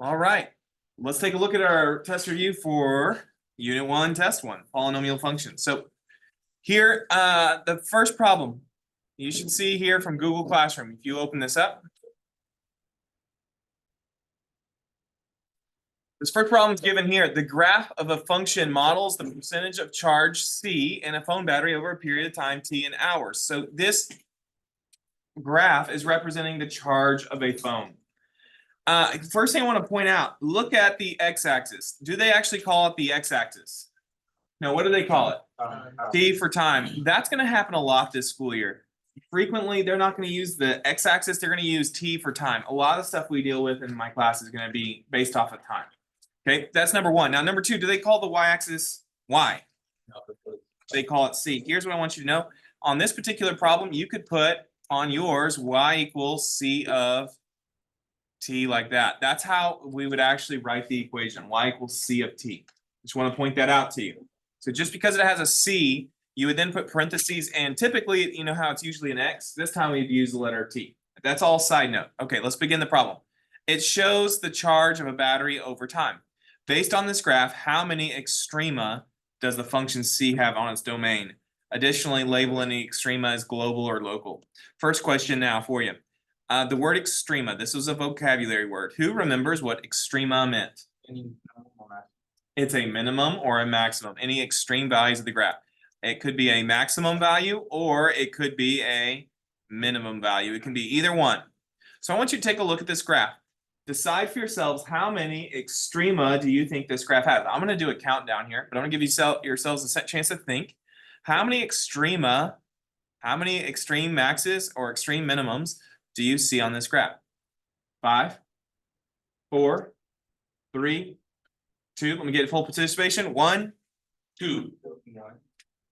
All right, let's take a look at our test review for Unit 1, Test 1, polynomial functions. So here, the first problem you should see here from Google Classroom. If you open this up, this first problem is given here. The graph of a function models the percentage of charge C in a phone battery over a period of time T in hours. So this graph is representing the charge of a phone. First thing I want to point out, look at the x-axis. Do they actually call it the x-axis? No, what do they call it? T for time. That's going to happen a lot this school year. Frequently, they're not going to use the x-axis. They're going to use T for time. A lot of stuff we deal with in my class is going to be based off of time. Okay, that's number one. Now, number two, do they call the y-axis Y? They call it C. Here's what I want you to know. On this particular problem, you could put on yours y equals C of T like that. That's how we would actually write the equation, y equals C of T. Just want to point that out to you. So just because it has a C, you would then put parentheses, and typically, you know how it's usually an X? This time we'd use the letter T. That's all side note. Okay, let's begin the problem. It shows the charge of a battery over time. Based on this graph, how many extrema does the function C have on its domain? Additionally, label any extrema as global or local. First question now for you. The word extrema, this was a vocabulary word. Who remembers what extrema meant? It's a minimum or a maximum, any extreme values of the graph. It could be a maximum value or it could be a minimum value. It can be either one. So I want you to take a look at this graph. Decide for yourselves how many extrema do you think this graph has. I'm going to do a countdown here, but I'm going to give yourselves a chance to think. How many extrema, how many extreme maxes or extreme minimums do you see on this graph? 5, 4, 3, 2. Let me get full participation. 1, 2.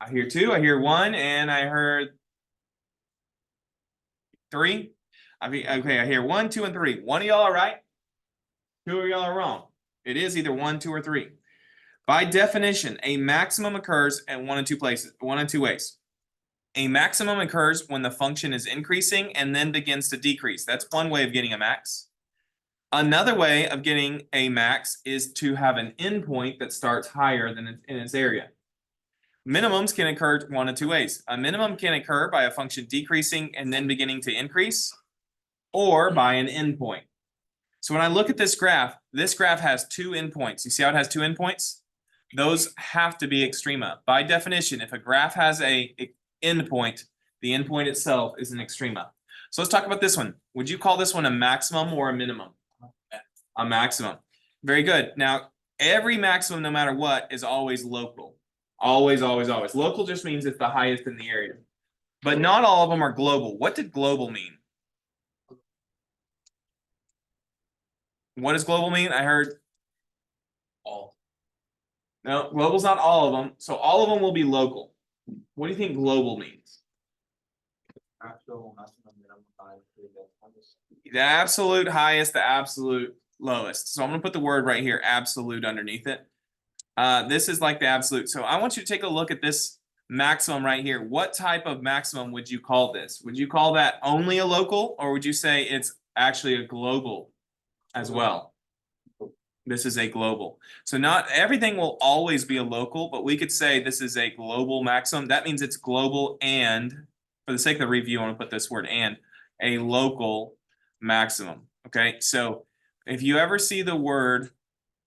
I hear 2. I hear 1, and I heard 3. Okay, I hear 1, 2, and 3. One of y'all are right. 2 of y'all are wrong. It is either 1, 2, or 3. By definition, a maximum occurs in one of two ways. A maximum occurs when the function is increasing and then begins to decrease. That's one way of getting a max. Another way of getting a max is to have an endpoint that starts higher than in its area. Minimums can occur one of two ways. A minimum can occur by a function decreasing and then beginning to increase, or by an endpoint. So when I look at this graph has 2 endpoints. You see how it has 2 endpoints? Those have to be extrema. By definition, if a graph has a endpoint, the endpoint itself is an extrema. So let's talk about this one. Would you call this one a maximum or a minimum? A maximum. Very good. Now, every maximum, no matter what, is always local. Always, always, always. Local just means it's the highest in the area. But not all of them are global. What did global mean? What does global mean? I heard all. No, global's not all of them. So all of them will be local. What do you think global means? The absolute highest, the absolute lowest. So I'm going to put the word right here, absolute, underneath it. This is like the absolute. So I want you to take a look at this maximum right here. What type of maximum would you call this? Would you call that only a local, or would you say it's actually a global as well? This is a global. So not everything will always be a local, but we could say this is a global maximum. That means it's global and, for the sake of the review, I want to put this word and, a local maximum. Okay, so if you ever see the word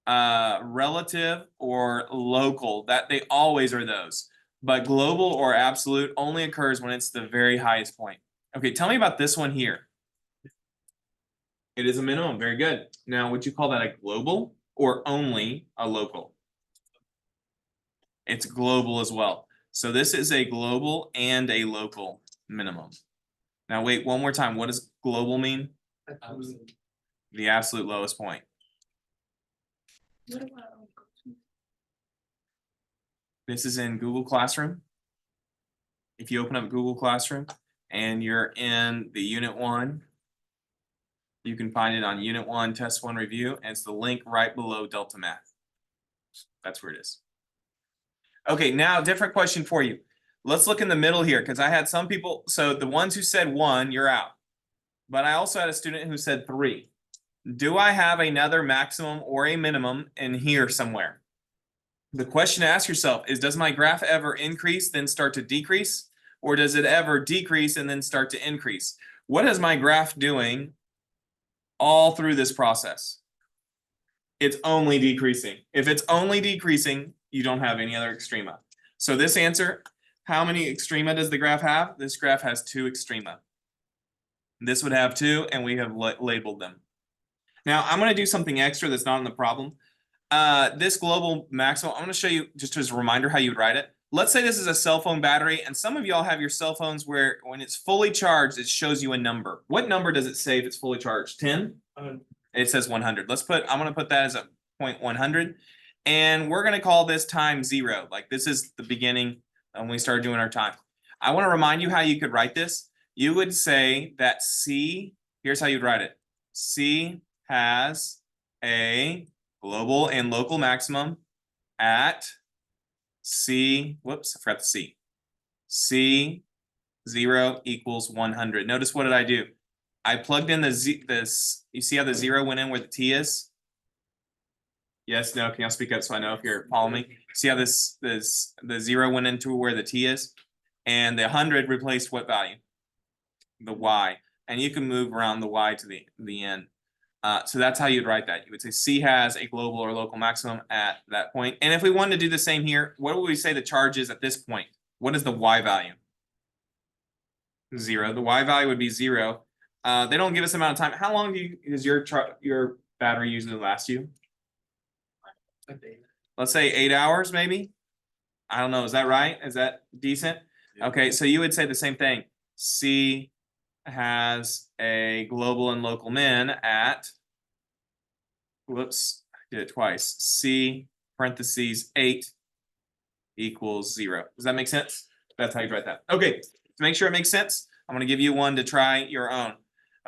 relative or local, that they always are those. But global or absolute only occurs when it's the very highest point. Okay, tell me about this one here. It is a minimum. Very good. Now, would you call that a global or only a local? It's global as well. So this is a global and a local minimum. Now, wait, one more time. What does global mean? Absolute. The absolute lowest point. This is in Google Classroom. If you open up Google Classroom and you're in the Unit 1, you can find it on Unit 1, Test 1 Review, and it's the link right below Delta Math. That's where it is. Okay, now different question for you. Let's look in the middle here, because I had some people, so the ones who said 1, you're out. But I also had a student who said 3. do I have another maximum or a minimum in here somewhere? The question to ask yourself is, does my graph ever increase, then start to decrease? Or does it ever decrease and then start to increase? What is my graph doing all through this process? It's only decreasing. If it's only decreasing, you don't have any other extrema. So this answer, how many extrema does the graph have? This graph has 2 extrema. This would have 2, and we have labeled them. Now, I'm going to do something extra that's not in the problem. This global maximum, I'm going to show you just as a reminder how you would write it. Let's say this is a cell phone battery, and some of y'all have your cell phones where when it's fully charged, it shows you a number. What number does it say if it's fully charged? 10? It says 100. I'm going to put that as a 0.100. And we're going to call this time 0. Like this is the beginning when we started doing our time. I want to remind you how you could write this. You would say that C, here's how you'd write it. C has a global and local maximum at C, whoops, I forgot the C. C 0 equals 100. Notice what did I do? I plugged in the Z, this, you see how the 0 went in where the T is? Yes, no, can y'all speak up so I know if you're following me? See how the 0 went into where the T is? And the 100 replaced what value? The Y. And you can move around the Y to the end. So that's how you'd write that. You would say C has a global or local maximum at that point. And if we wanted to do the same here, what would we say the charge is at this point? What is the Y value? 0. The Y value would be 0. They don't give us amount of time. How long does your battery usually last you? Let's say 8 hours, maybe. I don't know. Is that right? Is that decent? Yeah. Okay, so you would say the same thing. C has a global and local min at, whoops, I did it twice. C parentheses 8 equals 0. Does that make sense? That's how you write that. Okay, to make sure it makes sense, I'm going to give you one to try your own.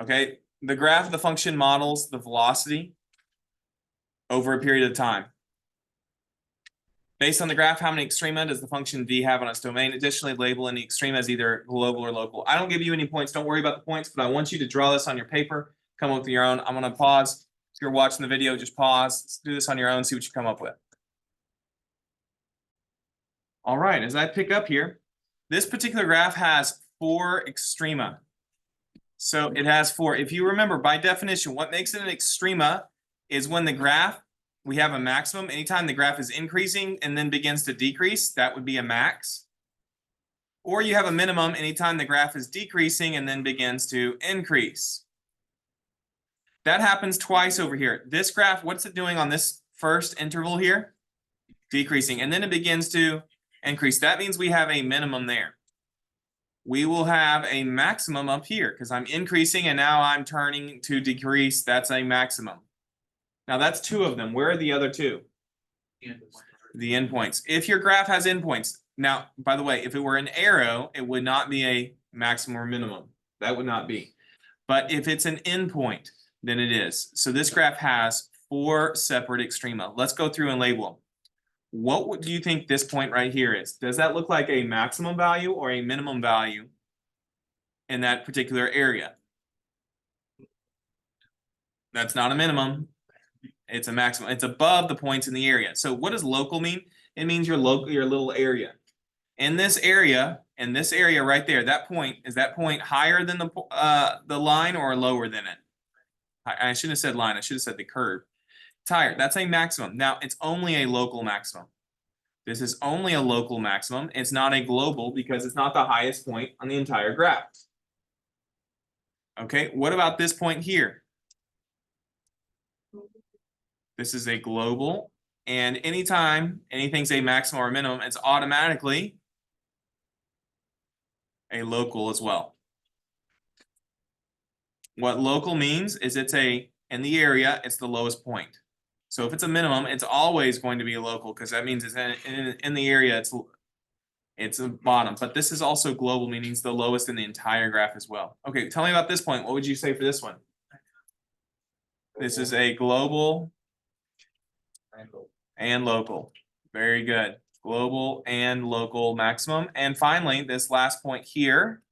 Okay, the graph of the function models the velocity over a period of time. Based on the graph, how many extrema does the function v have on its domain? Additionally, label any extrema as either global or local. I don't give you any points. Don't worry about the points, but I want you to draw this on your paper. Come up with your own. I'm going to pause. If you're watching the video, just pause. Let's do this on your own. See what you come up with. All right. As I pick up here, this particular graph has 4 extrema. So it has 4. If you remember, by definition, what makes it an extrema is when the graph, we have a maximum. Anytime the graph is increasing and then begins to decrease, that would be a max. Or you have a minimum anytime the graph is decreasing and then begins to increase. That happens twice over here. This graph, what's it doing on this first interval here? Decreasing, and then it begins to increase. That means we have a minimum there. We will have a maximum up here because I'm increasing and now I'm turning to decrease. That's a maximum. Now that's 2 of them. Where are the other 2? The endpoints. If your graph has endpoints, now, by the way, if it were an arrow, it would not be a maximum or minimum. That would not be. But if it's an endpoint, then it is. So this graph has 4 separate extrema. Let's go through and label them. What do you think this point right here is? Does that look like a maximum value or a minimum value in that particular area? That's not a minimum. It's a maximum. It's above the points in the area. So what does local mean? It means your little area. In this area right there, that point, is that point higher than the line or lower than it? I shouldn't have said line. I should have said the curve. It's higher. That's a maximum. Now, it's only a local maximum. This is only a local maximum. It's not a global because it's not the highest point on the entire graph. Okay, what about this point here? This is a global, and anytime anything's a maximum or a minimum, it's automatically a local as well. What local means is it's in the area, it's the lowest point. So if it's a minimum, it's always going to be a local because that means it's in the area, it's a bottom. But this is also global, meaning it's the lowest in the entire graph as well. Okay, tell me about this point. What would you say for this one? This is a global and local. Very good. Global and local maximum. And finally, this last point here.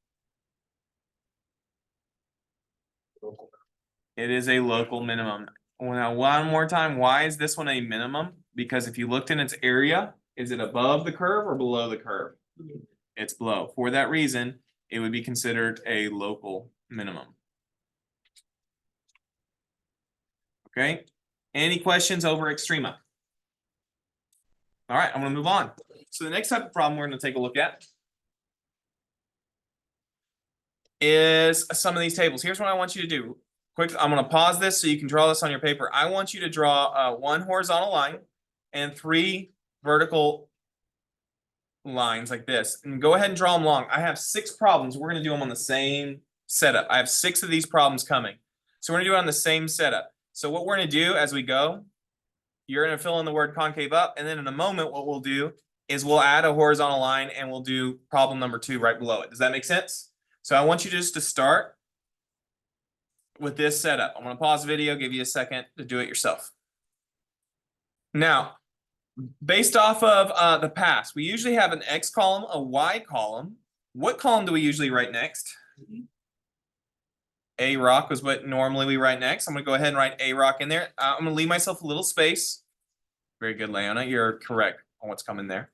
It is a local minimum. Now, one more time, why is this one a minimum? Because if you looked in its area, is it above the curve or below the curve? It's below. For that reason, it would be considered a local minimum. Okay, any questions over extrema? All right, I'm gonna move on. So the next type of problem we're gonna take a look at is some of these tables. Here's what I want you to do. Quick, I'm gonna pause this so you can draw this on your paper. I want you to draw one horizontal line and 3 vertical lines like this. And go ahead and draw them long. I have 6 problems. We're gonna do them on the same setup. I have 6 of these problems coming. So we're gonna do it on the same setup. So what we're gonna do as we go, you're gonna fill in the word concave up, and then in a moment, what we'll do is we'll add a horizontal line and we'll do problem number 2 right below it. Does that make sense? So I want you just to start with this setup. I'm gonna pause the video, give you a second to do it yourself. Now, based off of the past, we usually have an X column, a Y column. What column do we usually write next? A rock was what normally we write next. I'm gonna go ahead and write A rock in there. I'm gonna leave myself a little space. Very good, Leona. You're correct on what's coming there.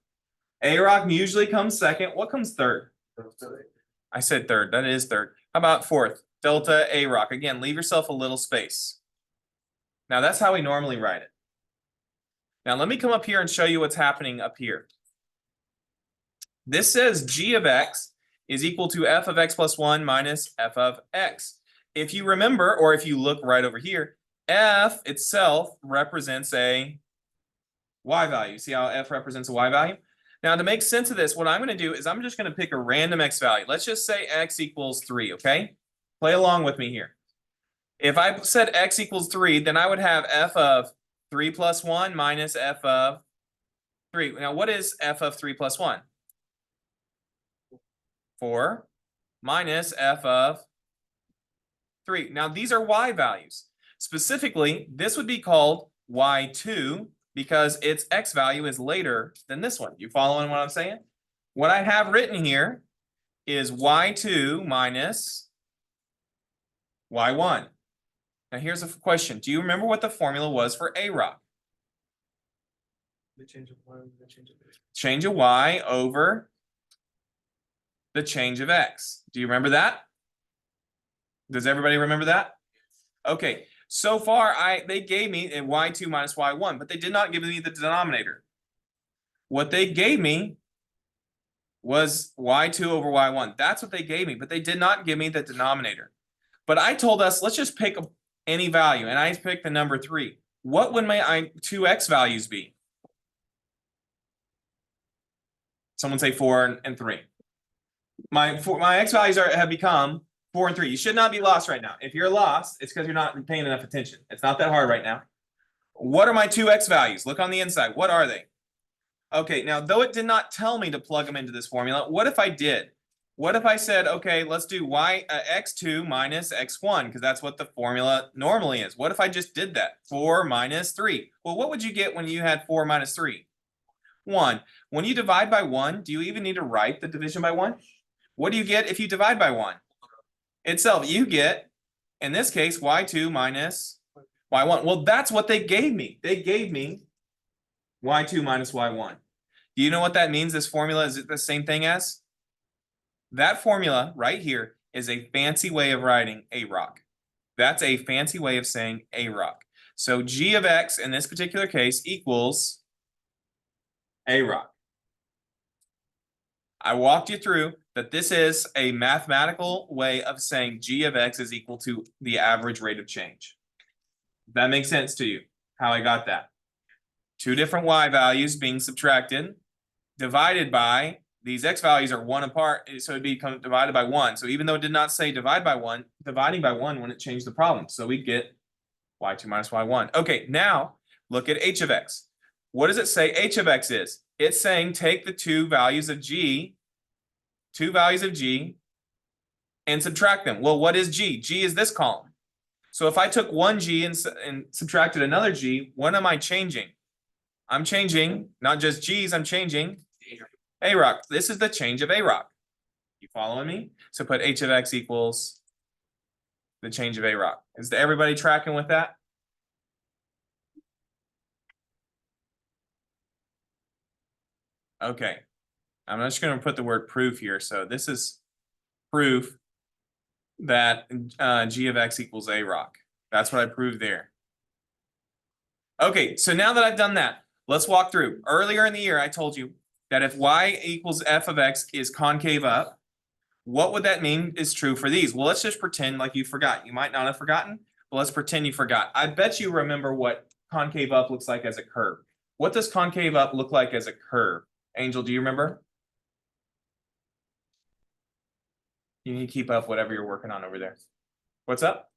A rock usually comes second. What comes third? I said third. That is third. How about fourth? Delta A rock. Again, leave yourself a little space. Now that's how we normally write it. Now let me come up here and show you what's happening up here. This says g of x is equal to f of x plus 1 minus f of x. If you remember, or if you look right over here, f itself represents a y value. See how f represents a y value? Now, to make sense of this, what I'm going to do is I'm just going to pick a random x value. Let's just say x equals 3, okay? Play along with me here. If I said x equals 3, then I would have f of 3 plus 1 minus f of 3. Now, what is f of 3 plus 1? 4 minus f of 3. Now, these are y values. Specifically, this would be called y2 because its x value is later than this one. You following what I'm saying? What I have written here is y2 minus y1. Now here's a question. Do you remember what the formula was for A rock? The change of y over the change of x. Change of y over the change of x. Do you remember that? Does everybody remember that? Okay. So far, they gave me a y2 minus y1, but they did not give me the denominator. What they gave me was y2 over y1. That's what they gave me, but they did not give me the denominator. But I told us, let's just pick any value, and I picked the number 3. What would my 2x values be? Someone say 4 and 3. My x values have become 4 and 3. You should not be lost right now. If you're lost, it's because you're not paying enough attention. It's not that hard right now. What are my 2x values? Look on the inside. What are they? Okay, now though it did not tell me to plug them into this formula, what if I did? What if I said, okay, let's do x2 minus x1, because that's what the formula normally is. What if I just did that? 4 minus 3. Well, what would you get when you had 4 minus 3? 1. When you divide by 1, do you even need to write the division by 1? What do you get if you divide by 1? Itself, you get, in this case, y2 minus y1. Well, that's what they gave me. They gave me y2 minus y1. Do you know what that means? This formula is the same thing as? That formula right here is a fancy way of writing A rock. That's a fancy way of saying A rock. So g of x in this particular case equals A rock. I walked you through that this is a mathematical way of saying g of x is equal to the average rate of change. Does that make sense to you? How I got that? 2 different y values being subtracted, divided by, these x values are 1 apart, so it'd become divided by 1. So even though it did not say divide by 1, dividing by 1 wouldn't change the problem. So we get y2 minus y1. Okay, now look at h of x. What does it say h of x is? It's saying take the 2 values of g, and subtract them. Well, what is g? G is this column. So if I took one g and subtracted another g, what am I changing? I'm changing not just g's, I'm changing A rock. This is the change of A rock. You following me? So put h of x equals the change of A rock. Is everybody tracking with that? Okay. I'm just going to put the word proof here. So this is proof that g of x equals A rock. That's what I proved there. Okay, so now that I've done that, let's walk through. Earlier in the year, I told you that if y equals f of x is concave up, what would that mean is true for these? Well, let's just pretend like you forgot. You might not have forgotten, but let's pretend you forgot. I bet you remember what concave up looks like as a curve. What does concave up look like as a curve? Angel, do you remember? You need to keep up whatever you're working on over there. What's up?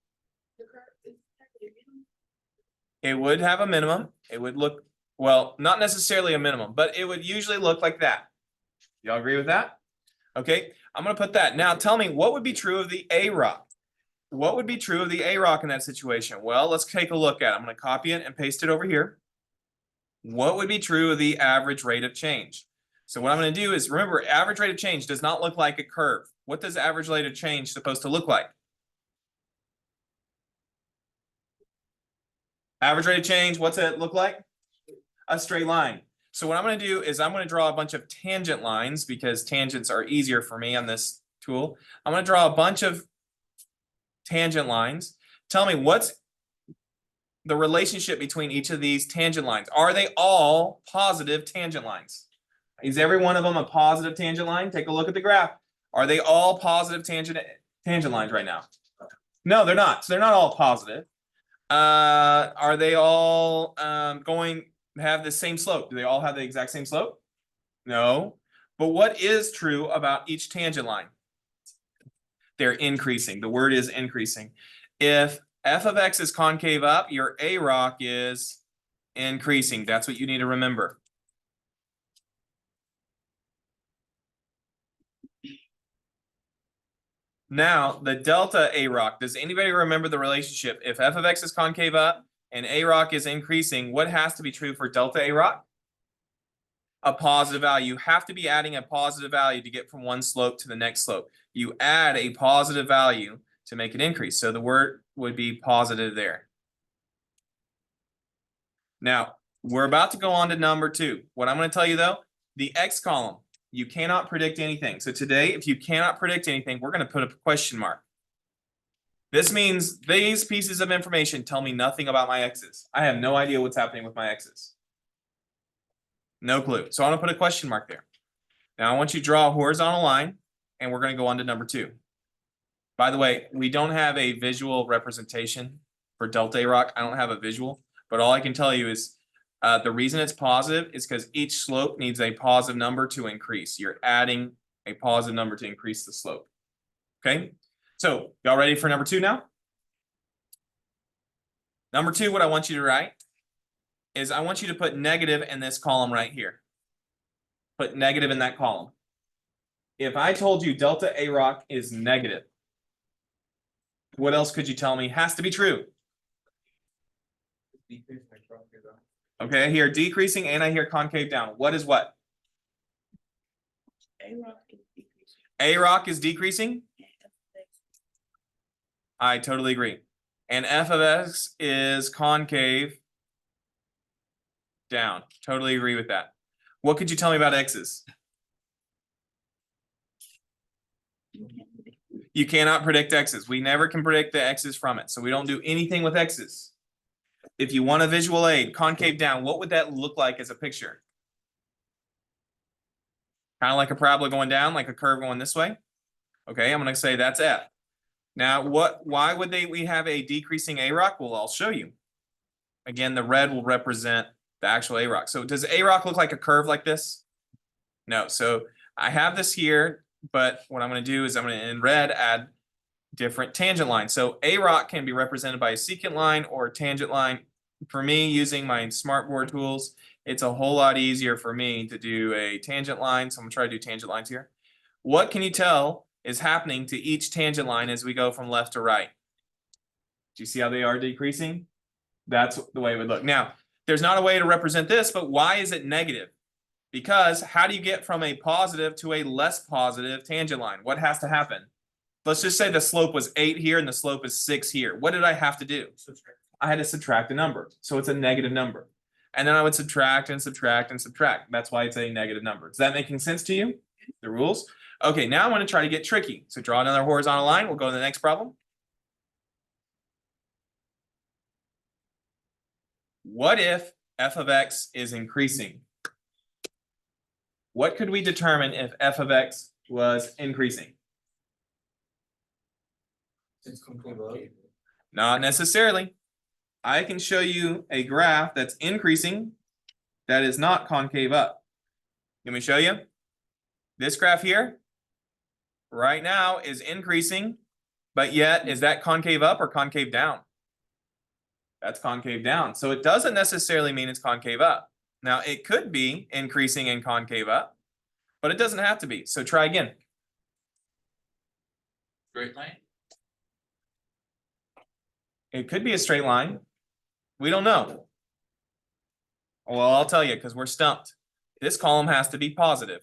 It would have a minimum. It would look, well, not necessarily a minimum, but it would usually look like that. Y'all agree with that? Okay, I'm going to put that. Now tell me, what would be true of the A rock? What would be true of the A rock in that situation? Well, let's take a look at it. I'm going to copy it and paste it over here. What would be true of the average rate of change? So what I'm going to do is, remember, average rate of change does not look like a curve. What does average rate of change supposed to look like? Average rate of change, what's it look like? A straight line. So what I'm going to do is I'm going to draw a bunch of tangent lines because tangents are easier for me on this tool. I'm going to draw a bunch of tangent lines. Tell me, what's the relationship between each of these tangent lines? Are they all positive tangent lines? Is every one of them a positive tangent line? Take a look at the graph. Are they all positive tangent lines right now? No, they're not. So they're not all positive. Are they all going to have the same slope? Do they all have the exact same slope? No. But what is true about each tangent line? They're increasing. The word is increasing. If f of x is concave up, your A rock is increasing. That's what you need to remember. Now, the delta A rock, does anybody remember the relationship? If f of x is concave up and A rock is increasing, what has to be true for delta A rock? A positive value. You have to be adding a positive value to get from one slope to the next slope. You add a positive value to make it increase. So the word would be positive there. Now, we're about to go on to number 2. What I'm going to tell you though, the X column, you cannot predict anything. So today, if you cannot predict anything, we're going to put a question mark. This means these pieces of information tell me nothing about my X's. I have no idea what's happening with my X's. No clue. So I'm going to put a question mark there. Now I want you to draw a horizontal line, and we're going to go on to number 2. By the way, we don't have a visual representation for delta A rock. I don't have a visual, but all I can tell you is the reason it's positive is because each slope needs a positive number to increase. You're adding a positive number to increase the slope. Okay, so y'all ready for number 2 now? Number 2, what I want you to write is I want you to put negative in this column right here. Put negative in that column. If I told you delta A rock is negative, what else could you tell me has to be true? Okay, I hear decreasing and I hear concave down. What is what? A rock is decreasing. A rock is decreasing? I totally agree. And f of x is concave down. Totally agree with that. What could you tell me about x's? You cannot predict x's. We never can predict the x's from it. So we don't do anything with x's. If you want a visual aid, concave down, what would that look like as a picture? Kind of like a parabola going down, like a curve going this way. Okay, I'm going to say that's f. Now, why would we have a decreasing A rock? Well, I'll show you. Again, the red will represent the actual A rock. So does A rock look like a curve like this? No. So I have this here, but what I'm going to do is I'm going to, in red, add different tangent lines. So A rock can be represented by a secant line or a tangent line. For me, using my smartboard tools, it's a whole lot easier for me to do a tangent line. So I'm going to try to do tangent lines here. What can you tell is happening to each tangent line as we go from left to right? Do you see how they are decreasing? That's the way it would look. Now, there's not a way to represent this, but why is it negative? Because how do you get from a positive to a less positive tangent line? What has to happen? let's just say the slope was 8 here and the slope is 6 here. What did I have to do? I had to subtract a number, so it's a negative number. And then I would subtract and subtract and subtract. That's why it's a negative number. Is that making sense to you? The rules? Okay, now I want to try to get tricky. So draw another horizontal line. We'll go to the next problem. What if f of x is increasing? What could we determine if f of x was increasing? Not necessarily. I can show you a graph that's increasing that is not concave up. Let me show you. This graph here right now is increasing, but yet is that concave up or concave down? That's concave down. So it doesn't necessarily mean it's concave up. Now it could be increasing and concave up, but it doesn't have to be. So try again. Straight line? It could be a straight line. We don't know. Well, I'll tell you because we're stumped. This column has to be positive.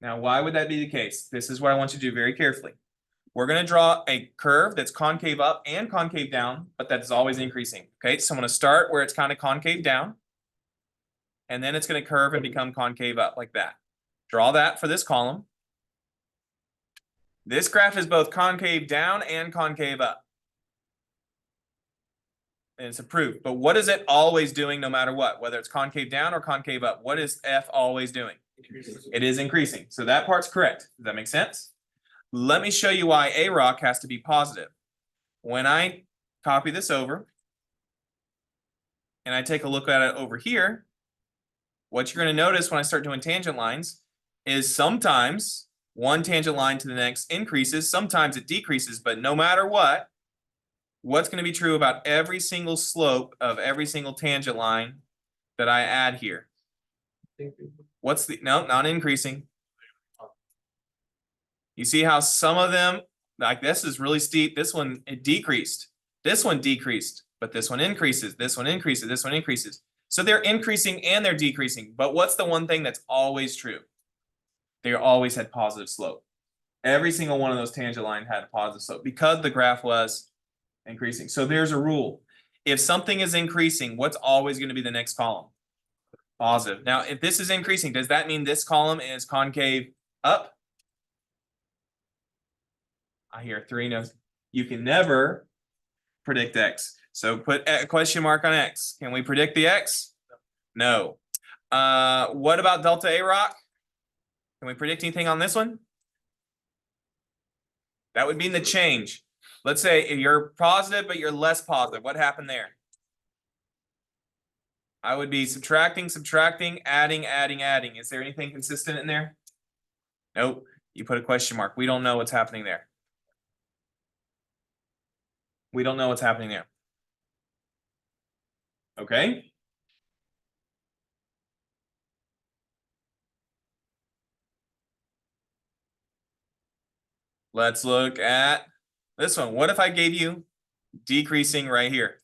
Now, why would that be the case? This is what I want you to do very carefully. We're going to draw a curve that's concave up and concave down, but that's always increasing. Okay, so I'm going to start where it's kind of concave down, and then it's going to curve and become concave up like that. Draw that for this column. This graph is both concave down and concave up. And it's approved. But what is it always doing no matter what? Whether it's concave down or concave up, what is f always doing? It is increasing. So that part's correct. Does that make sense? Let me show you why a rock has to be positive. When I copy this over and I take a look at it over here, what you're going to notice when I start doing tangent lines is sometimes one tangent line to the next increases, sometimes it decreases, but no matter what, what's going to be true about every single slope of every single tangent line that I add here? What's the, no, not increasing. You see how some of them, like this is really steep. This one, it decreased. This one decreased, but this one increases. This one increases. This one increases. So they're increasing and they're decreasing. But what's the one thing that's always true? They always had positive slope. Every single one of those tangent lines had a positive slope because the graph was increasing. So there's a rule. If something is increasing, what's always going to be the next column? Positive. Now, if this is increasing, does that mean this column is concave up? I hear 3 no's. You can never predict x. So put a question mark on x. Can we predict the x? No. What about delta A rock? Can we predict anything on this one? That would mean the change. Let's say you're positive, but you're less positive. What happened there? I would be subtracting, subtracting, adding, adding, adding. Is there anything consistent in there? Nope. You put a question mark. We don't know what's happening there. We don't know what's happening there. Okay? Let's look at this one. What if I gave you decreasing right here?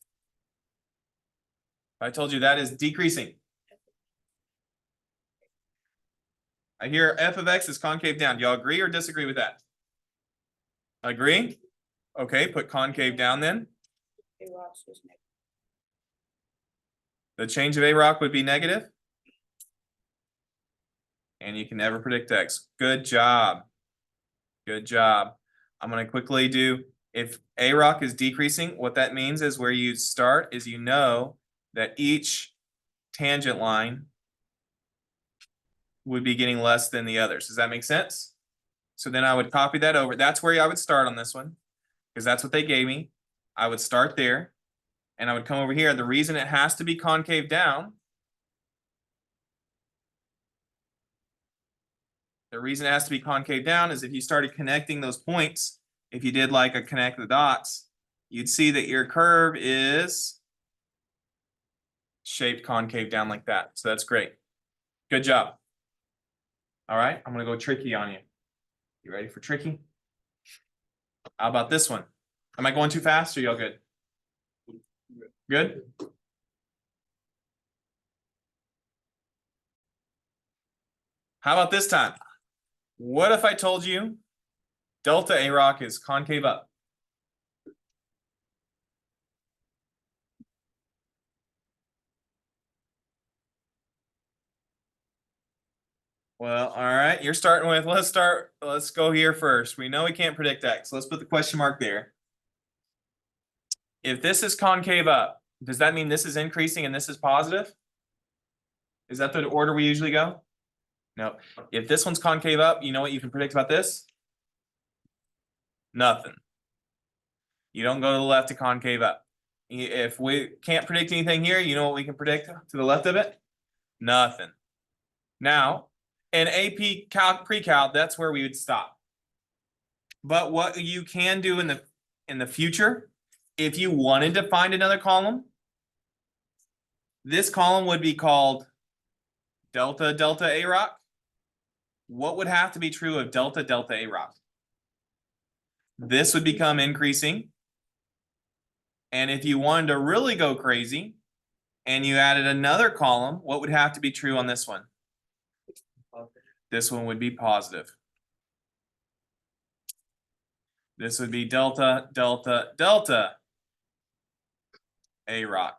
If I told you that is decreasing. I hear f of x is concave down. Do y'all agree or disagree with that? Agree? Okay, put concave down then. The change of a rock would be negative. And you can never predict x. Good job. Good job. I'm going to quickly do, if a rock is decreasing, what that means is where you start is you know that each tangent line would be getting less than the others. Does that make sense? So then I would copy that over. That's where I would start on this one, because that's what they gave me. I would start there, and I would come over here. The reason it has to be concave down, is if you started connecting those points, if you did like a connect the dots, you'd see that your curve is shaped concave down like that. So that's great. Good job. All right, I'm gonna go tricky on you. You ready for tricky? How about this one? Am I going too fast or y'all good? Good? How about this time? What if I told you delta A rock is concave up? Well, all right, you're starting with, let's go here first. We know we can't predict X. Let's put the question mark there. If this is concave up, does that mean this is increasing and this is positive? Is that the order we usually go? No. If this one's concave up, you know what you can predict about this? Nothing. You don't go to the left to concave up. If we can't predict anything here, you know what we can predict to the left of it? Nothing. Now, in AP pre-calc, that's where we would stop. But what you can do in the future, if you wanted to find another column, this column would be called delta delta A rock. What would have to be true of delta delta A rock? This would become increasing. And if you wanted to really go crazy and you added another column, what would have to be true on this one? This one would be positive. This would be delta delta delta A rock.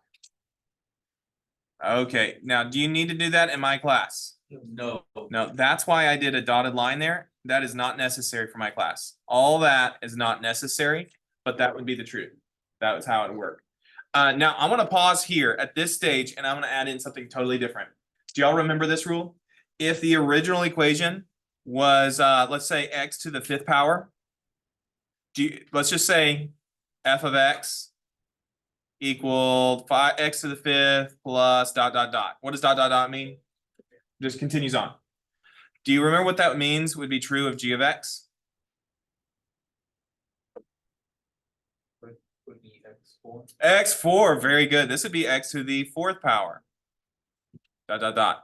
Okay, now do you need to do that in my class? No. No, that's why I did a dotted line there. That is not necessary for my class. All that is not necessary, but that would be the truth. That was how it worked. Now I'm gonna pause here at this stage and I'm gonna add in something totally different. Do y'all remember this rule? If the original equation was, let's say x to the 5th power, let's just say f of x equal 5x to the 5th plus dot dot dot. What does dot dot dot mean? Just continues on. Do you remember what that means would be true of g of x? Would be X4. X4, very good. This would be x to the 4th power. Dot dot dot.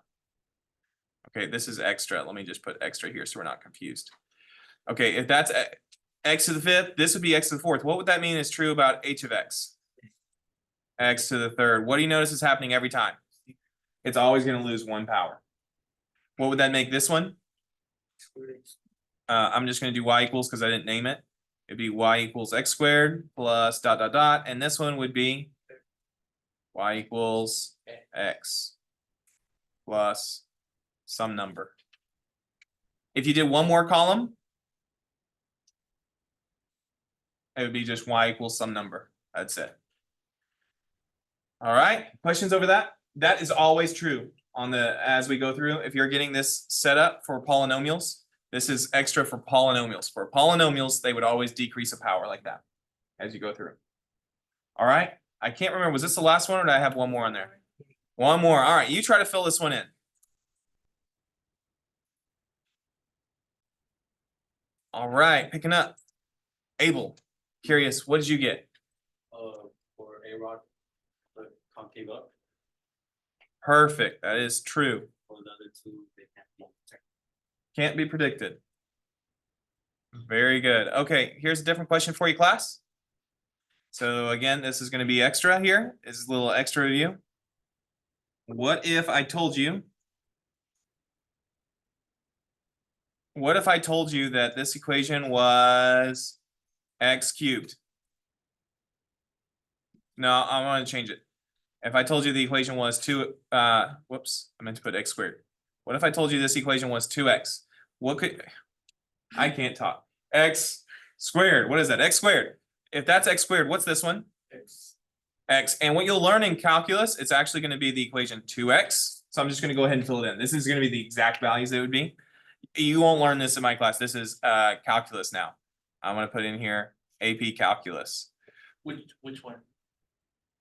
Okay, this is extra. Let me just put extra here so we're not confused. Okay, if that's x to the 5th, this would be x to the 4th. What would that mean is true about h of x? X to the 3rd. What do you notice is happening every time? It's always going to lose 1 power. What would that make this one? I'm just going to do y equals because I didn't name it. It'd be y equals x squared plus dot dot dot, and this one would be y equals x plus some number. If you did one more column, it would be just y equals some number. That's it. All right, questions over that? That is always true on the as we go through. If you're getting this set up for polynomials, this is extra for polynomials. For polynomials, they would always decrease a power like that as you go through. All right, I can't remember, was this the last one or did I have one more on there? One more. All right, you try to fill this one in. All right, picking up. Abel, curious, what did you get? For A rock, but concave up. Perfect, that is true. For the other two, they can't be. Can't be predicted. Very good. Okay, here's a different question for you, class. So again, this is going to be extra here. This is a little extra review. What if I told you that this equation was x cubed? No, I want to change it. If I told you the equation was whoops, I meant to put x squared. What if I told you this equation was 2x? I can't talk. X squared, what is that? X squared. If that's x squared, what's this one? X. And what you'll learn in calculus, it's actually going to be the equation 2x. So I'm just going to go ahead and fill it in. This is going to be the exact values it would be. You won't learn this in my class. This is calculus now. I'm going to put in here AP calculus. Which one?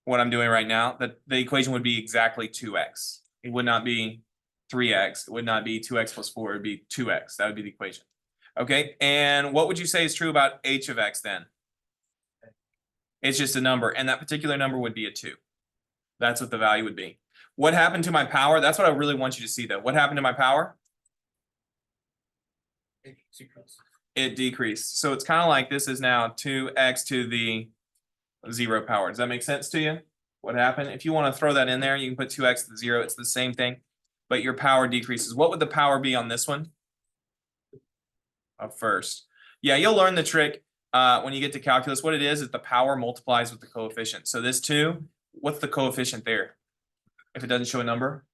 What I'm doing right now, the equation would be exactly 2x. It would not be 3x. It would not be 2x plus 4. It would be 2x. That would be the equation. Okay, and what would you say is true about h of x then? It's just a number, and that particular number would be a 2. That's what the value would be. What happened to my power? That's what I really want you to see, though. What happened to my power? It decreased. So it's kind of like this is now 2x to the 0 power. Does that make sense to you? What happened? If you want to throw that in there, you can put 2x to the 0. It's the same thing, but your power decreases. What would the power be on this one? of first. Yeah, you'll learn the trick when you get to calculus. What it is the power multiplies with the coefficient. So this 2, what's the coefficient there? If it doesn't show a number?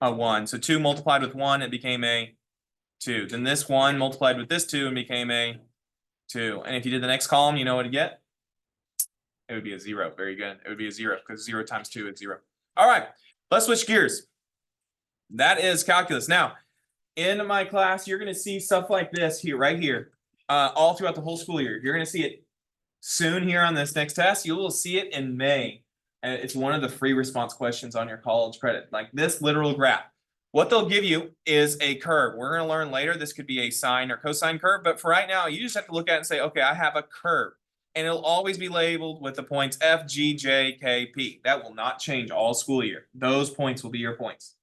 A 1. So 2 multiplied with 1, it became a 2. Then this 1 multiplied with this 2 and became a 2. And if you did the next column, you know what to get? It would be a 0. Very good. It would be a 0 because 0 times 2 is 0. All right, let's switch gears. That is calculus. Now, in my class, you're going to see stuff like this here, right here, all throughout the whole school year. You're going to see it soon here on this next test. You will see it in May. And it's one of the free response questions on your college credit, like this literal graph. What they'll give you is a curve. We're going to learn later. This could be a sine or cosine curve, but for right now, you just have to look at it and say, okay, I have a curve. And it'll always be labeled with the points F, G, J, K, P. That will not change all school year. Those points will be your points.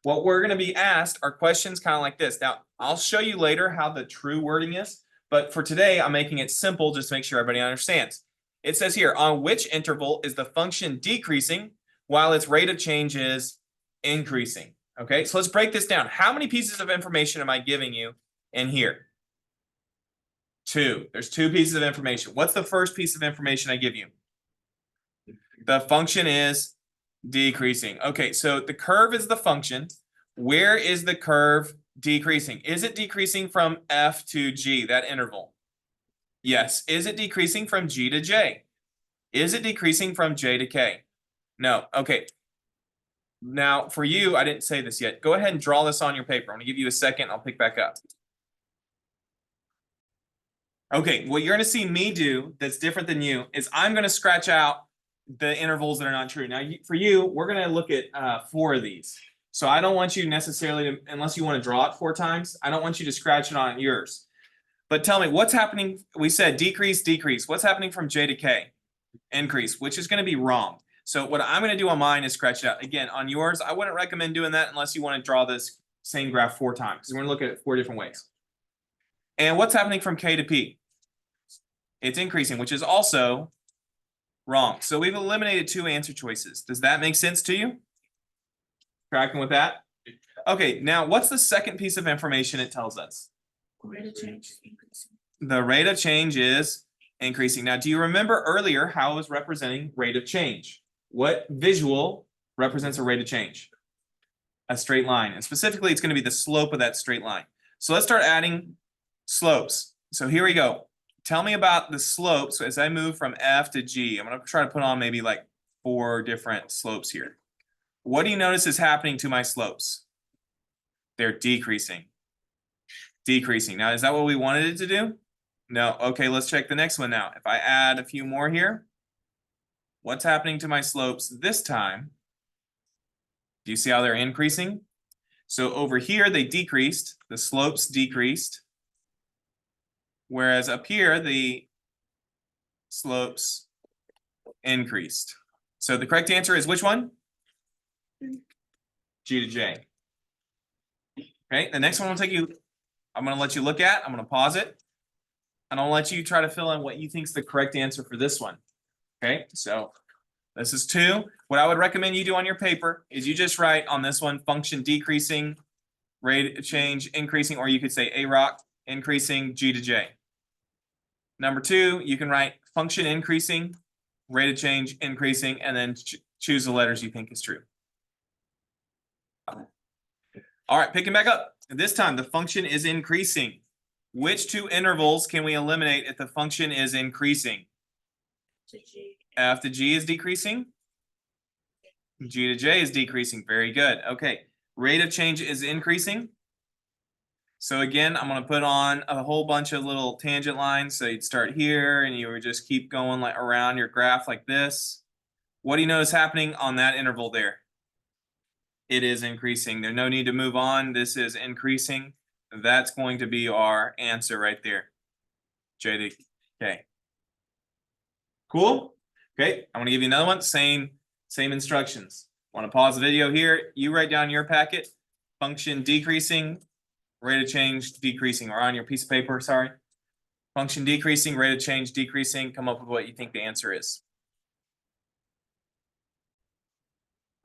What we're going to be asked are questions kind of like this. Now, I'll show you later how the true wording is, but for today, I'm making it simple just to make sure everybody understands. It says here, on which interval is the function decreasing while its rate of change is increasing? Okay, so let's break this down. How many pieces of information am I giving you in here? 2. There's 2 pieces of information. What's the first piece of information I give you? The function is decreasing. Okay, so the curve is the function. Where is the curve decreasing? Is it decreasing from F to G, that interval? Yes. Is it decreasing from G to J? Is it decreasing from J to K? No. Okay. Now, for you, I didn't say this yet. Go ahead and draw this on your paper. I'm going to give you a second. I'll pick back up. Okay, what you're going to see me do that's different than you is I'm going to scratch out the intervals that are not true. Now, for you, we're going to look at 4 of these. So I don't want you necessarily to, unless you want to draw it 4 times, I don't want you to scratch it on yours. But tell me, what's happening? We said decrease, decrease. What's happening from J to K? Increase, which is going to be wrong. So what I'm going to do on mine is scratch it out. Again, on yours, I wouldn't recommend doing that unless you want to draw this same graph 4 times. We're going to look at it 4 different ways. And what's happening from K to P? It's increasing, which is also wrong. So we've eliminated 2 answer choices. Does that make sense to you? Tracking with that? Okay, now what's the second piece of information it tells us? Rate of change is increasing. The rate of change is increasing. Now, do you remember earlier how I was representing rate of change? What visual represents a rate of change? A straight line. And specifically, it's going to be the slope of that straight line. So let's start adding slopes. So here we go. Tell me about the slopes as I move from F to G. I'm going to try to put on maybe like 4 different slopes here. What do you notice is happening to my slopes? They're decreasing. Decreasing. Now, is that what we wanted it to do? No. Okay, let's check the next one now. If I add a few more here, what's happening to my slopes this time? Do you see how they're increasing? So over here, they decreased. The slopes decreased. Whereas up here, the slopes increased. So the correct answer is which one? G to J. Okay, the next one will take you, I'm going to let you look at. I'm going to pause it. And I'll let you try to fill in what you think is the correct answer for this one. Okay, so this is 2. What I would recommend you do on your paper is you just write on this one, function decreasing, rate of change increasing, or you could say A rock increasing, G to J. Number 2, you can write function increasing, rate of change increasing, and then choose the letters you think is true. All right, picking back up. This time the function is increasing. Which 2 intervals can we eliminate if the function is increasing? To G. F to G is decreasing. G to J is decreasing. Very good. Okay. Rate of change is increasing. So again, I'm going to put on a whole bunch of little tangent lines. So you'd start here and you would just keep going like around your graph like this. What do you notice happening on that interval there? It is increasing. There's no need to move on. This is increasing. That's going to be our answer right there. J to K. Cool? Okay, I'm going to give you another one. Same instructions. Want to pause the video here. You write down your packet. Function decreasing, rate of change decreasing, or on your piece of paper, sorry. Function decreasing, rate of change decreasing. Come up with what you think the answer is.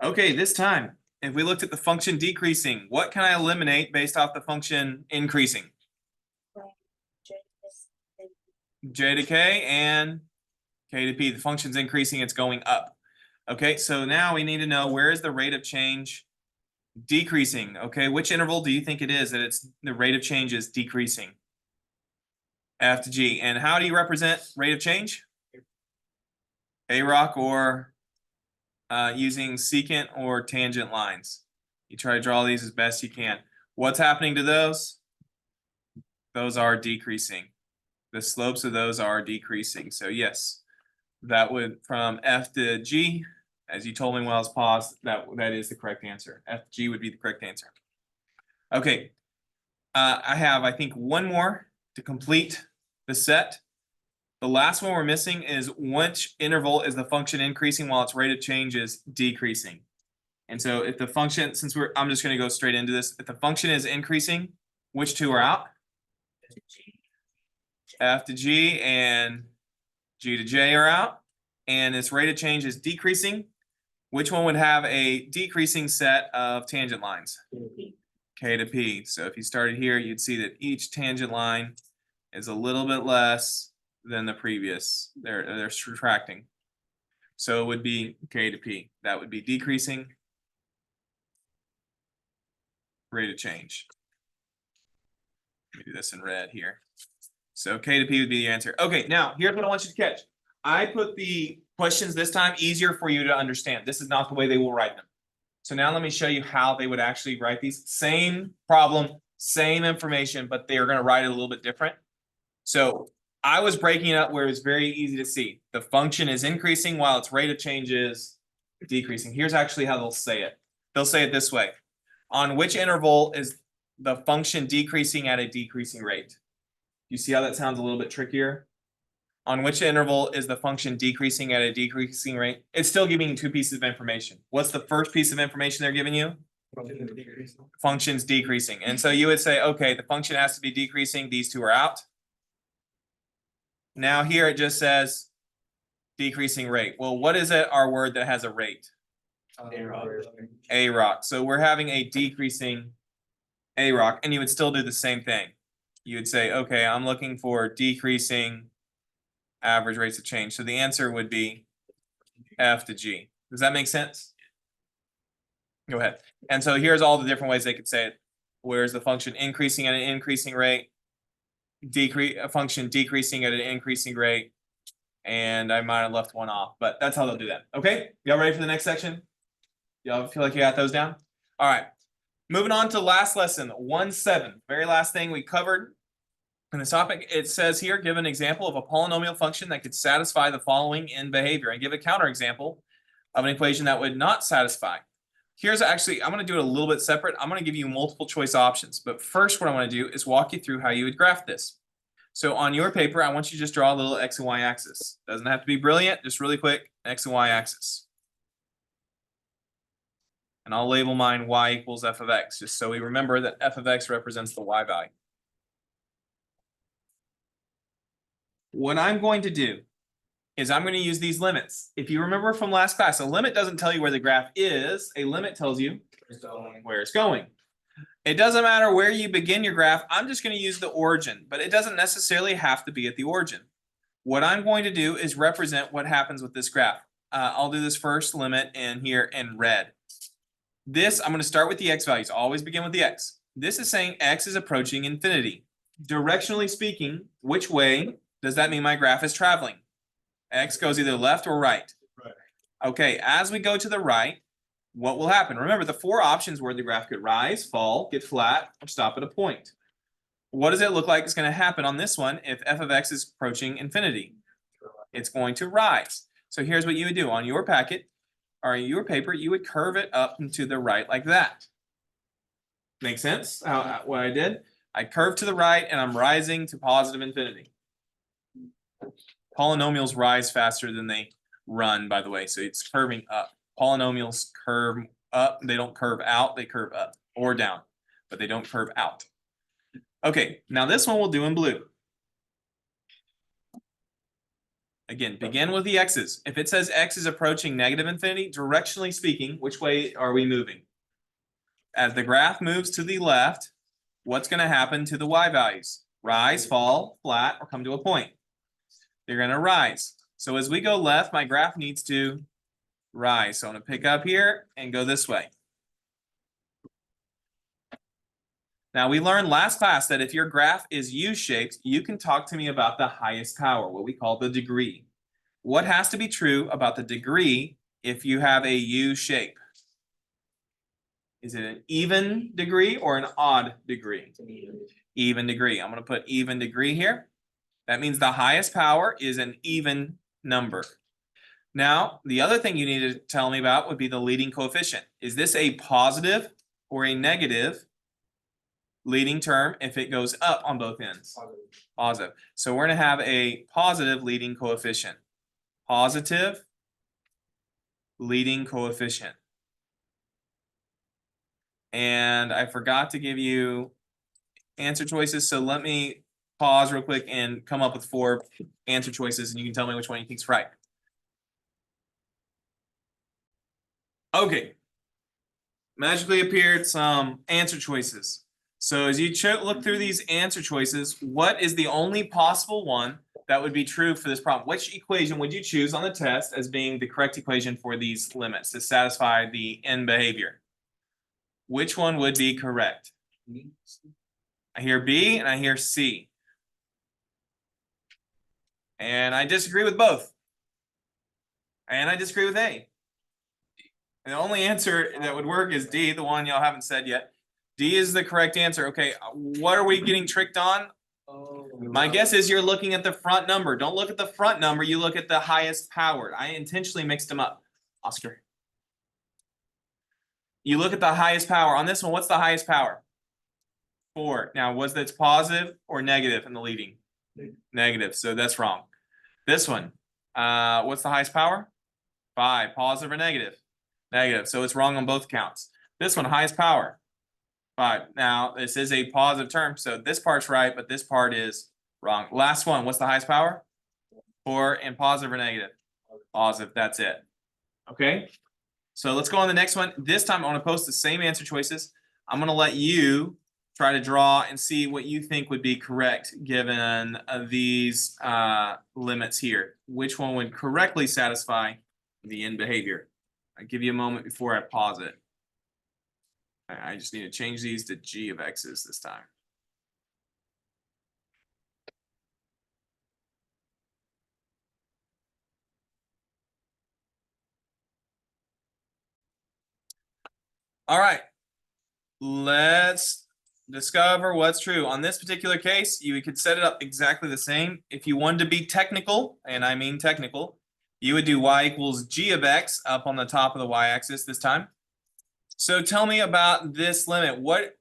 Okay, this time, if we looked at the function decreasing, what can I eliminate based off the function increasing? J to K, and K to P. The function's increasing, it's going up. Okay, so now we need to know where is the rate of change decreasing. Okay, which interval do you think it is that it's the rate of change is decreasing? F to G. And how do you represent rate of change? AROC or using secant or tangent lines. You try to draw these as best you can. What's happening to those? Those are decreasing. The slopes of those are decreasing. So yes, that would from F to G, as you told me when I was paused, that is the correct answer. F to G would be the correct answer. Okay, I have, I think, one more to complete the set. The last one we're missing is which interval is the function increasing while its rate of change is decreasing. And so if the function, I'm just going to go straight into this. If the function is increasing, which two are out? To G. F to G and G to J are out. And its rate of change is decreasing. Which one would have a decreasing set of tangent lines? K to P. So if you started here, you'd see that each tangent line is a little bit less than the previous. They're subtracting. So it would be K to P. That would be decreasing rate of change. Let me do this in red here. So K to P would be the answer. Okay, now here's what I want you to catch. I put the questions this time easier for you to understand. This is not the way they will write them. So now let me show you how they would actually write these. Same problem, same information, but they are going to write it a little bit different. So I was breaking it up where it's very easy to see. The function is increasing while its rate of change is decreasing. Here's actually how they'll say it. They'll say it this way. On which interval is the function decreasing at a decreasing rate? You see how that sounds a little bit trickier? On which interval is the function decreasing at a decreasing rate? It's still giving you two pieces of information. What's the first piece of information they're giving you? Function's decreasing. And so you would say, okay, the function has to be decreasing. These two are out. Now here it just says decreasing rate. Well, what is it, our word that has a rate? AROC. So we're having a decreasing AROC, and you would still do the same thing. You would say, okay, I'm looking for decreasing average rates of change. So the answer would be F to G. Does that make sense? Go ahead. And so here's all the different ways they could say it. Where's the function increasing at an increasing rate? A function decreasing at an increasing rate. And I might have left one off, but that's how they'll do that. Okay, y'all ready for the next section? Y'all feel like you got those down? All right, moving on to last lesson, 1.7. Very last thing we covered in this topic. It says here, give an example of a polynomial function that could satisfy the following in behavior, and give a counterexample of an equation that would not satisfy. Here's actually, I'm going to do it a little bit separate. I'm going to give you multiple choice options, but first what I want to do is walk you through how you would graph this. So on your paper, I want you to just draw a little X and Y axis. Doesn't have to be brilliant, just really quick, X and Y axis. And I'll label mine Y equals F of X, just so we remember that F of X represents the Y value. What I'm going to do is I'm going to use these limits. If you remember from last class, a limit doesn't tell you where the graph is, a limit tells you where it's going. It doesn't matter where you begin your graph, I'm just going to use the origin, but it doesn't necessarily have to be at the origin. What I'm going to do is represent what happens with this graph. I'll do this first limit in here in red. This, I'm going to start with the X values, always begin with the X. This is saying X is approaching infinity. Directionally speaking, which way does that mean my graph is traveling? X goes either left or right. Okay, as we go to the right, what will happen? Remember, the four options were the graph could rise, fall, get flat, or stop at a point. What does it look like is going to happen on this one if F of X is approaching infinity? It's going to rise. So here's what you would do. On your packet, or your paper, you would curve it up and to the right like that. Make sense? What I did? I curved to the right and I'm rising to positive infinity. Polynomials rise faster than they run, by the way, so it's curving up. Polynomials curve up, they don't curve out, they curve up or down, but they don't curve out. Okay, now this one we'll do in blue. Again, begin with the x's. If it says x is approaching negative infinity, directionally speaking, which way are we moving? As the graph moves to the left, what's going to happen to the y values? Rise, fall, flat, or come to a point. they're gonna rise. So as we go left, my graph needs to rise. So I'm gonna pick up here and go this way. Now, we learned last class that if your graph is U-shaped, you can talk to me about the highest power, what we call the degree. What has to be true about the degree if you have a U shape? Is it an even degree or an odd degree? Even degree. I'm going to put even degree here. That means the highest power is an even number. Now, the other thing you need to tell me about would be the leading coefficient. Is this a positive or a negative leading term if it goes up on both ends? Positive. So we're going to have a positive leading coefficient. Positive leading coefficient. And I forgot to give you answer choices, so let me pause real quick and come up with 4 answer choices, and you can tell me which one you think's right. Okay. Magically appeared some answer choices. So as you look through these answer choices, what is the only possible one that would be true for this problem? Which equation would you choose on the test as being the correct equation for these limits to satisfy the end behavior? Which one would be correct? I hear B and I hear C. And I disagree with both. And I disagree with A. And the only answer that would work is D, the one y'all haven't said yet. D is the correct answer. Okay, what are we getting tricked on? My guess is you're looking at the front number. Don't look at the front number, you look at the highest powered. I intentionally mixed them up. Oscar. You look at the highest power. On this one, what's the highest power? 4. Now, was that positive or negative in the leading? Negative, so that's wrong. This one, what's the highest power? 5. Positive or negative? Negative, so it's wrong on both counts. This one, highest power. 5. Now, this is a positive term, so this part's right, but this part is wrong. Last one, what's the highest power? 4, and positive or negative? Positive, that's it. Okay, so let's go on the next one. This time I want to post the same answer choices. I'm going to let you try to draw and see what you think would be correct given these limits here. Which one would correctly satisfy the end behavior? I'll give you a moment before I pause it. I just need to change these to g of x's this time. All right, let's discover what's true. On this particular case, you could set it up exactly the same. If you wanted to be technical, and I mean technical, you would do y equals g of x up on the top of the y-axis this time. So tell me about this limit. What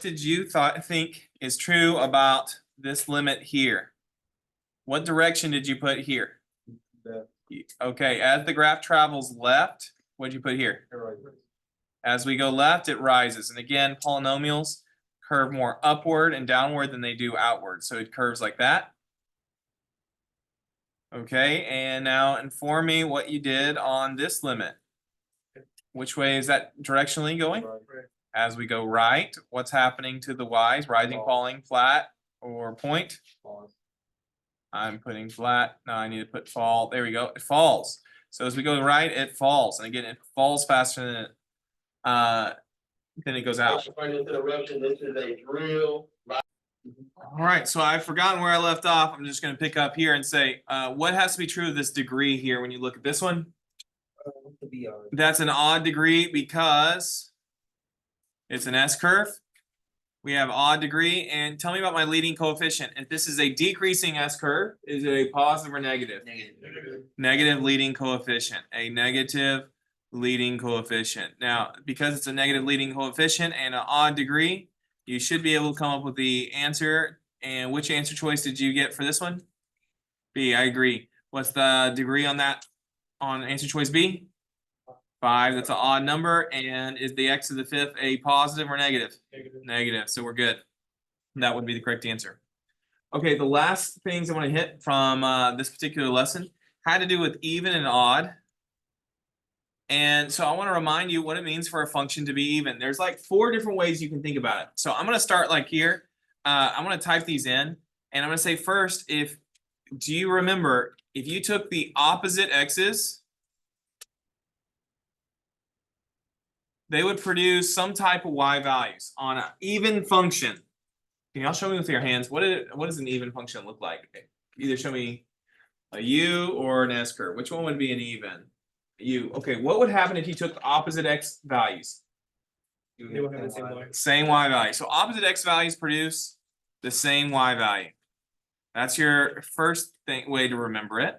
did you think is true about this limit here? What direction did you put here? Okay, as the graph travels left, what did you put here? As we go left, it rises. And again, polynomials curve more upward and downward than they do outward. So it curves like that. Okay, and now inform me what you did on this limit. Which way is that directionally going? As we go right, what's happening to the y's? Rising, falling, flat, or point? I'm putting flat. No, I need to put fall. There we go. It falls. So as we go right, it falls. And again, it falls faster than it goes out. This is a drill. All right, so I've forgotten where I left off. I'm just going to pick up here and say, what has to be true of this degree here when you look at this one? That's an odd degree because it's an S-curve. We have odd degree, and tell me about my leading coefficient. If this is a decreasing S-curve, is it a positive or negative? Negative. Negative leading coefficient. A negative leading coefficient. Now, because it's a negative leading coefficient and an odd degree, you should be able to come up with the answer. And which answer choice did you get for this one? B, I agree. What's the degree on that? On answer choice B? 5, that's an odd number. And is the x to the 5th a positive or negative? Negative, so we're good. That would be the correct answer. Okay, the last things I want to hit from this particular lesson had to do with even and odd. And so I want to remind you what it means for a function to be even. There's like 4 different ways you can think about it. So I'm going to start like here. I'm going to type these in, and I'm going to say first, if do you remember if you took the opposite x's, they would produce some type of y values on an even function. Can y'all show me with your hands what does an even function look like? Either show me a u or an s curve. Which one would be an even? U. Okay, what would happen if you took the opposite x values? They will have the same y. Same y value. So opposite x values produce the same y value. That's your first way to remember it.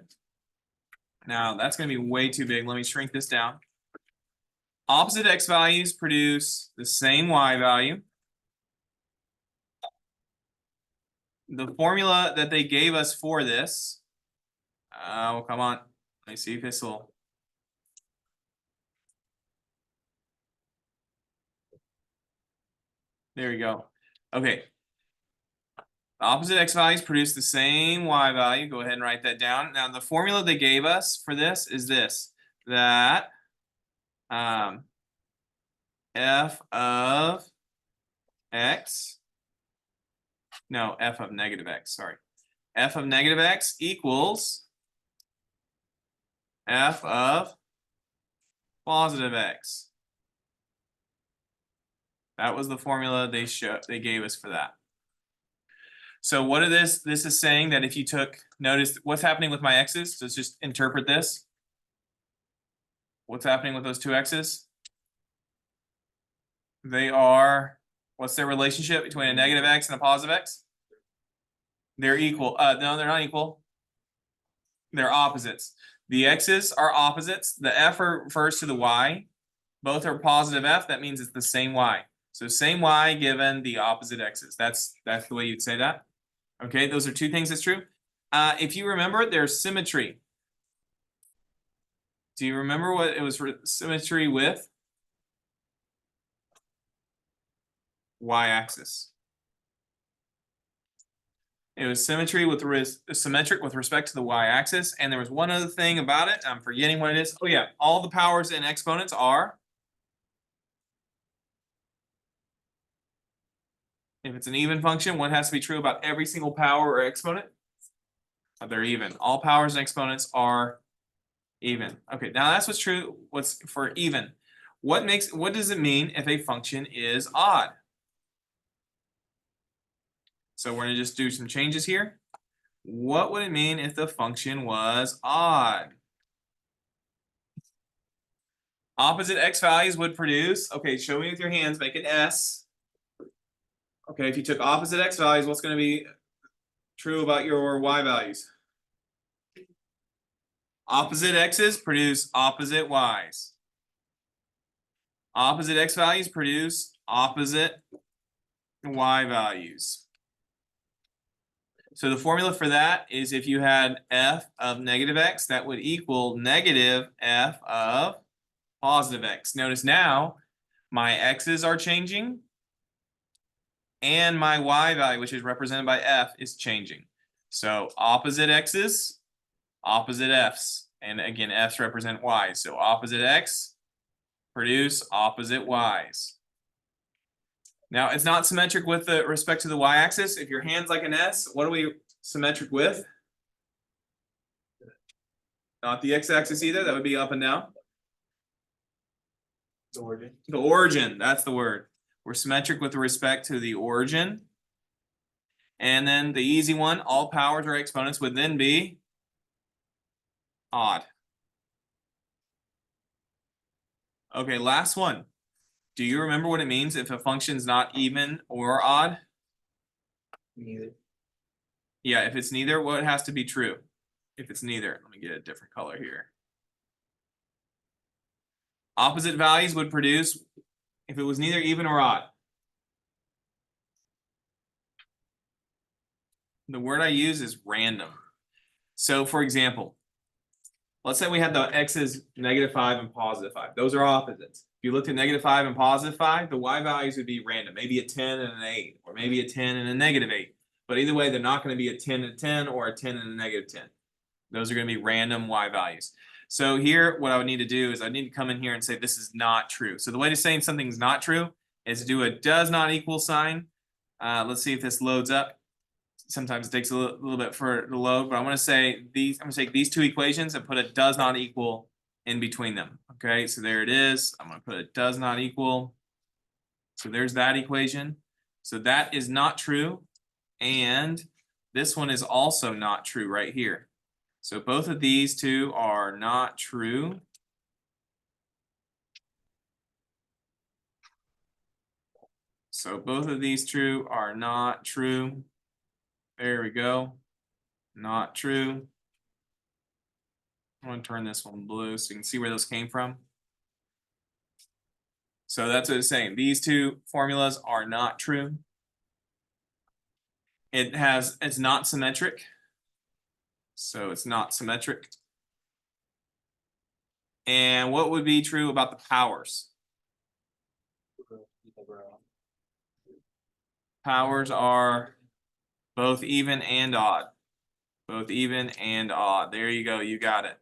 Now that's going to be way too big. Let me shrink this down. Opposite x values produce the same y value. The formula that they gave us for this, oh, come on. Let me see if this will. There we go. Okay. The opposite x values produce the same y value. Go ahead and write that down. Now the formula they gave us for this is this, that f of x, no, f of negative x, sorry. F of negative x equals f of positive x. That was the formula they gave us for that. So what is this is saying that if you took, notice what's happening with my x's, so let's just interpret this. What's happening with those two x's? They are, what's their relationship between a negative x and a positive x? They're equal. No, they're not equal. They're opposites. The x's are opposites. The f refers to the y. Both are positive f. That means it's the same y. So same y given the opposite x's. That's the way you'd say that. Okay, those are two things that's true. If you remember, there's symmetry. Do you remember what it was symmetry with? Y-axis. It was symmetry with symmetric with respect to the y-axis, and there was one other thing about it. I'm forgetting what it is. Oh yeah, all the powers and exponents are. If it's an even function, what has to be true about every single power or exponent? They're even. All powers and exponents are even. Okay, now that's what's true. What's for even? What does it mean if a function is odd? So we're gonna just do some changes here. What would it mean if the function was odd? Opposite x values would produce, okay, show me with your hands, make an S. Okay, if you took opposite x values, what's going to be true about your y values? Opposite x's produce opposite y's. Opposite x values produce opposite y values. So the formula for that is if you had f of negative x, that would equal negative f of positive x. Notice now my x's are changing and my y value, which is represented by f, is changing. So opposite x's, opposite f's, and again f's represent y's. So opposite x produce opposite y's. Now it's not symmetric with respect to the y-axis. If your hand's like an S, what are we symmetric with? Not the x-axis either. That would be up and down. The origin. The origin, that's the word. We're symmetric with respect to the origin. And then the easy one, all powers or exponents would then be odd. Okay, last one. Do you remember what it means if a function's not even or odd? Neither. Yeah, if it's neither, what has to be true? If it's neither, let me get a different color here. Opposite values would produce if it was neither even or odd. The word I use is random. So for example, let's say we had the x's -5 and +5. Those are opposites. If you looked at -5 and +5, the y values would be random. Maybe a 10 and an 8, or maybe a 10 and a -8. But either way, they're not going to be a 10 and a 10 or a 10 and a -10. Those are going to be random y values. So here, what I would need to do is I need to come in here and say this is not true. So the way to saying something's not true is to do a does not equal sign. Let's see if this loads up. sometimes it takes a little bit for it to load, but I'm gonna say these, I'm gonna take these two equations and put a does not equal in between them. Okay, so there it is. I'm gonna put a does not equal. So there's that equation. So that is not true. And this one is also not true right here. So both of these two are not true. So both of these two are not true. There we go. Not true. I'm gonna turn this one blue so you can see where those came from. So that's what it's saying. These two formulas are not true. It's not symmetric. So it's not symmetric. And what would be true about the powers? Powers are both even and odd. Both even and odd. There you go, you got it.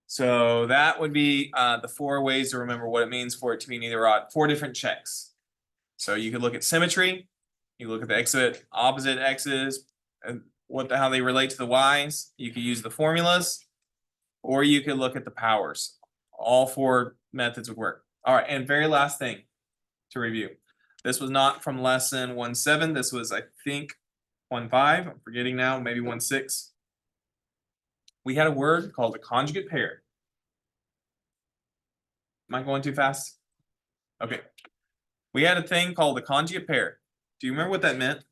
So that would be the 4 ways to remember what it means for it to be neither odd. 4 different checks. So you could look at symmetry, you look at the opposite x's, and how they relate to the y's. You could use the formulas, or you could look at the powers. All 4 methods would work. All right, and very last thing to review. This was not from lesson 1.7. This was, I think, 1.5. I'm forgetting now, maybe 1.6. We had a word called a conjugate pair. Am I going too fast? Okay. We had a thing called the conjugate pair. Do you remember what that meant?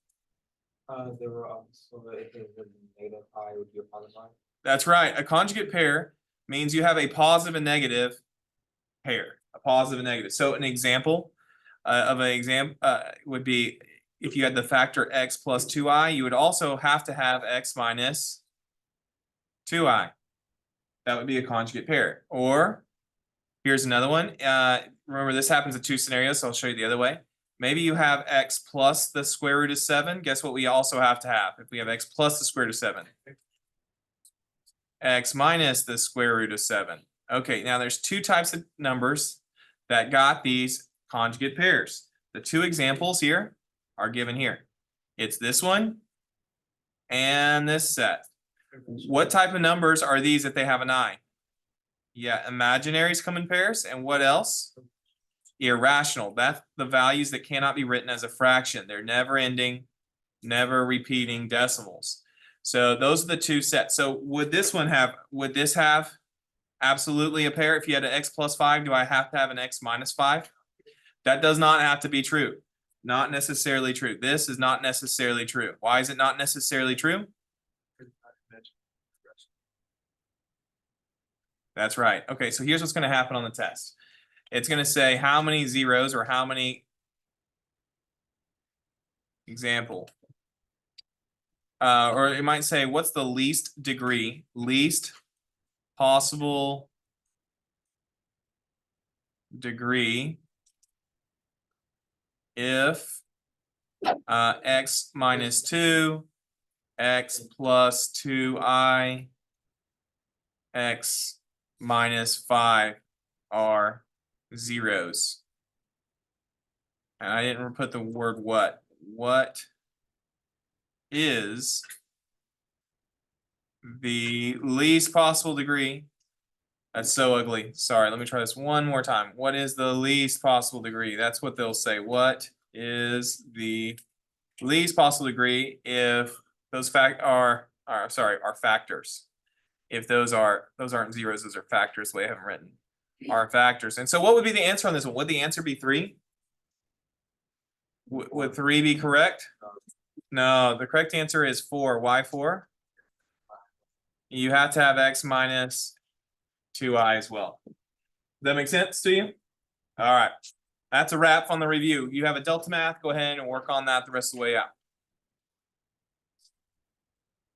There were so that if it was negative I would be a positive I. That's right. A conjugate pair means you have a positive and negative pair. A positive and negative. So an example of an example would be if you had the factor x plus 2i, you would also have to have x minus 2i. That would be a conjugate pair. Or here's another one. Remember, this happens in 2 scenarios, so I'll show you the other way. Maybe you have x plus the square root of 7. Guess what we also have to have if we have x plus the square root of 7? X minus the square root of 7. Okay, now there's 2 types of numbers that got these conjugate pairs. The 2 examples here are given here. It's this one and this set. What type of numbers are these if they have an I? Yeah, imaginaries come in pairs, and what else? Irrational. That's the values that cannot be written as a fraction. They're never ending, never repeating decimals. So those are the 2 sets. So would this have absolutely a pair? If you had an x plus 5, do I have to have an x minus 5? That does not have to be true. Not necessarily true. This is not necessarily true. Why is it not necessarily true? That's right. Okay, so here's what's going to happen on the test. It's going to say how many zeros or how many example. Or it might say what's the least possible degree if x minus 2, x plus 2i, x minus 5 are zeros. And I didn't put the word what. What is the least possible degree? That's so ugly. Sorry, let me try this one more time. What is the least possible degree? That's what they'll say. What is the least possible degree if those are factors? If those aren't zeros, those are factors. The way I have them written are factors. And so what would be the answer on this one? Would the answer be 3? Would 3 be correct? No, the correct answer is 4. Why 4? You have to have x minus 2i as well. Does that make sense to you? All right. That's a wrap on the review. You have a Delta Math. Go ahead and work on that the rest of the way out.